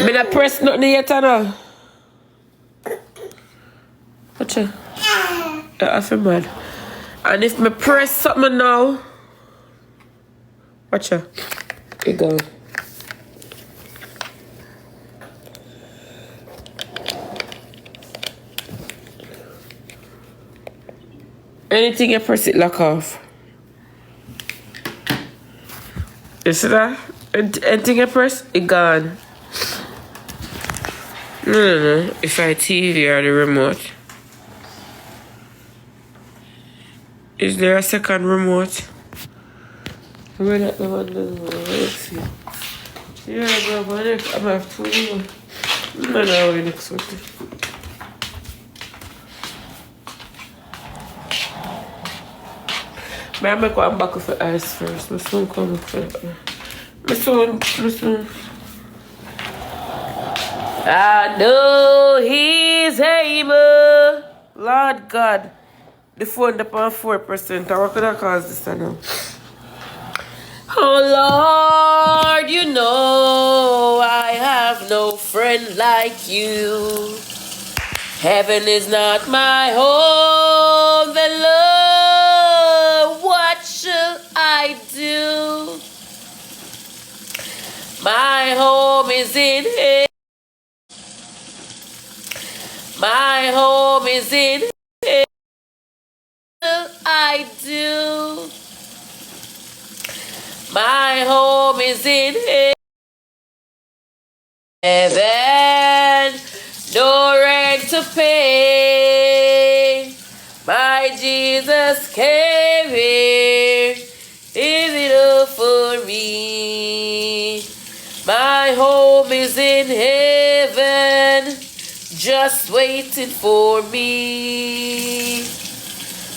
Me not press nothing yet, no. Watch it. I feel mad. And if me press something now, watch it. It go. Anything you press it lock off. You see that? Anything you press, it gone. No. If I TV or the remote. Is there a second remote? Where that the one does? Let's see. Yeah, but I'm have two. No, next one. I'm going to go back with the ice first. My son come for that. My son. I know he's able. Lord God. The phone up on 4%. What could I cause this now? Oh Lord, you know I have no friend like you. Heaven is not my home, then Lord, what shall I do? My home is in heaven. My home is in heaven. I do. My home is in heaven. No rent to pay. My Jesus came here. Is enough for me. My home is in heaven. Just waiting for me.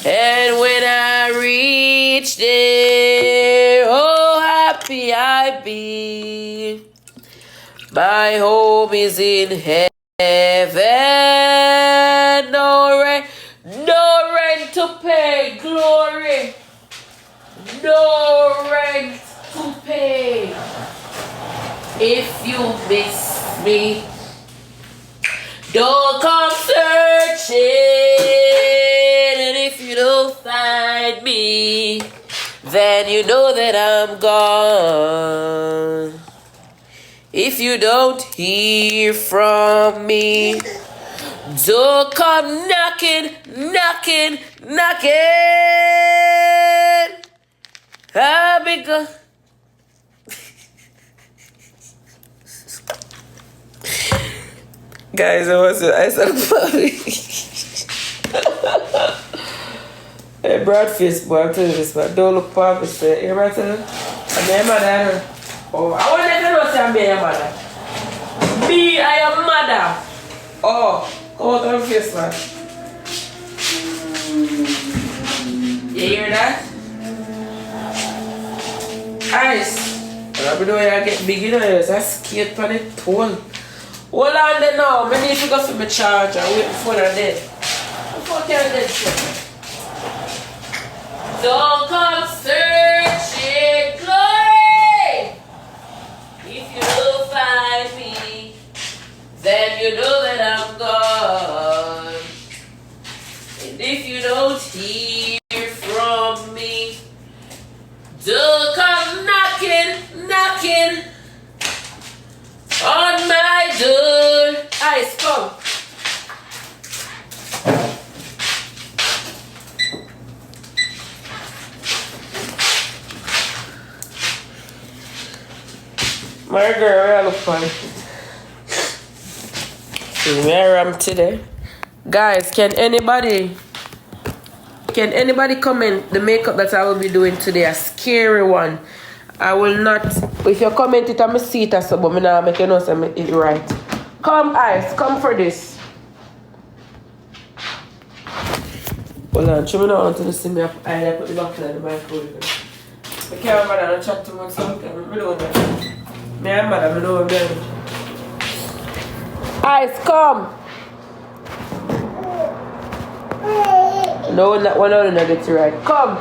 And when I reach there, oh, happy I be. My home is in heaven. No rent to pay. Glory. No rent to pay. If you miss me, don't come searching. And if you don't find me, then you know that I'm gone. If you don't hear from me, don't come knocking. I'll be gone. Guys, I said hey, broad face, boy, I'm telling you this, man. Don't look for me, say, you right, tell you? I'm your mother. Oh, I want to know say I'm your mother. Me, I am mother. Oh, come out of face, man. You hear that? Ice. I'm doing I get big, you know, I skate on it, tall. Hold on there now. I need to go for my charger. Wait before I'm dead. Before I'm dead, sir. Don't come searching, glory. If you don't find me, then you know that I'm gone. And if you don't hear from me, don't come knocking on my door. Ice, come. My girl, I look fine. See where I am today. Guys, can anybody comment the makeup that I will be doing today? A scary one. I will not. If you comment it, I'm going to see it as a but I'm not make you know so it's right. Come, Ice, come for this. Hold on, show me now until you see me. I put the buckle in the microwave. I can't bother to chat too much, so I don't know. Me and mother, I know I'm doing. Ice, come. No, one of them get it right. Come.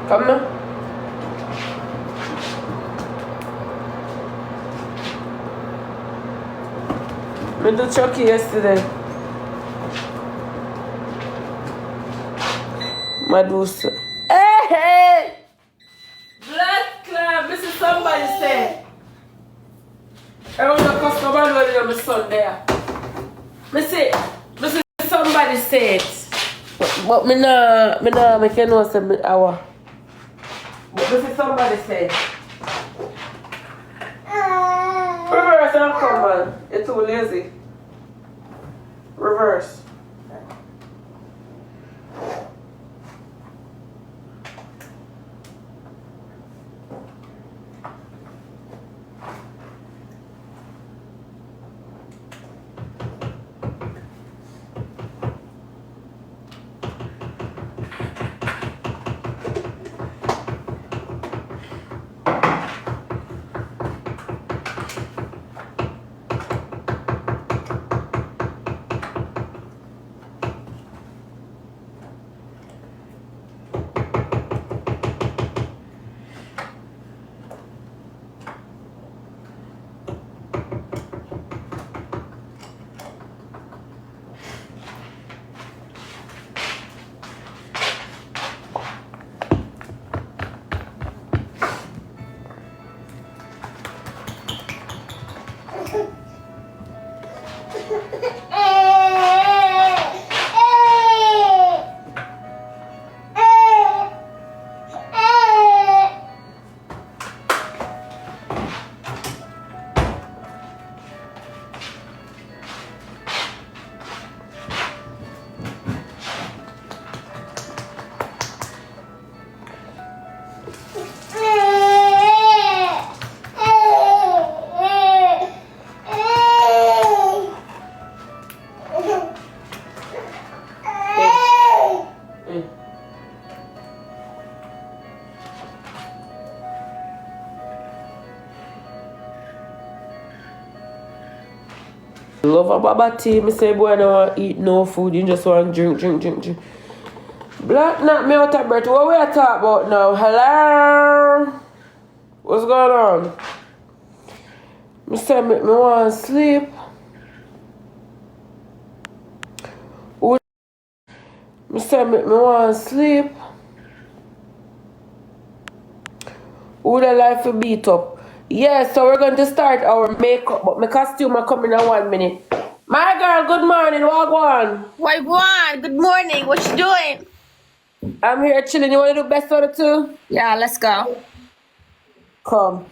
Come now. I did Chucky yesterday. Madusa. Hey, hey! Blood club, this is somebody say. I want to customer when on my son there. This is somebody say it. But me nah make you know say me hour. But this is somebody say it. Reverse and come man. You're too lazy. Reverse. Love a baba tea. Me say boy don't want eat no food. You just want drink. Black knock me out of breath. What we are talking about now? Hello? What's going on? Me say me want sleep. Me say me want sleep. Who the life to beat up? Yes, so we're going to start our makeup, but my costume are coming in 1 minute. My girl, good morning. What on? Wagwan, good morning. What you doing? I'm here chilling. You want to do best of the two? Yeah, let's go. Come.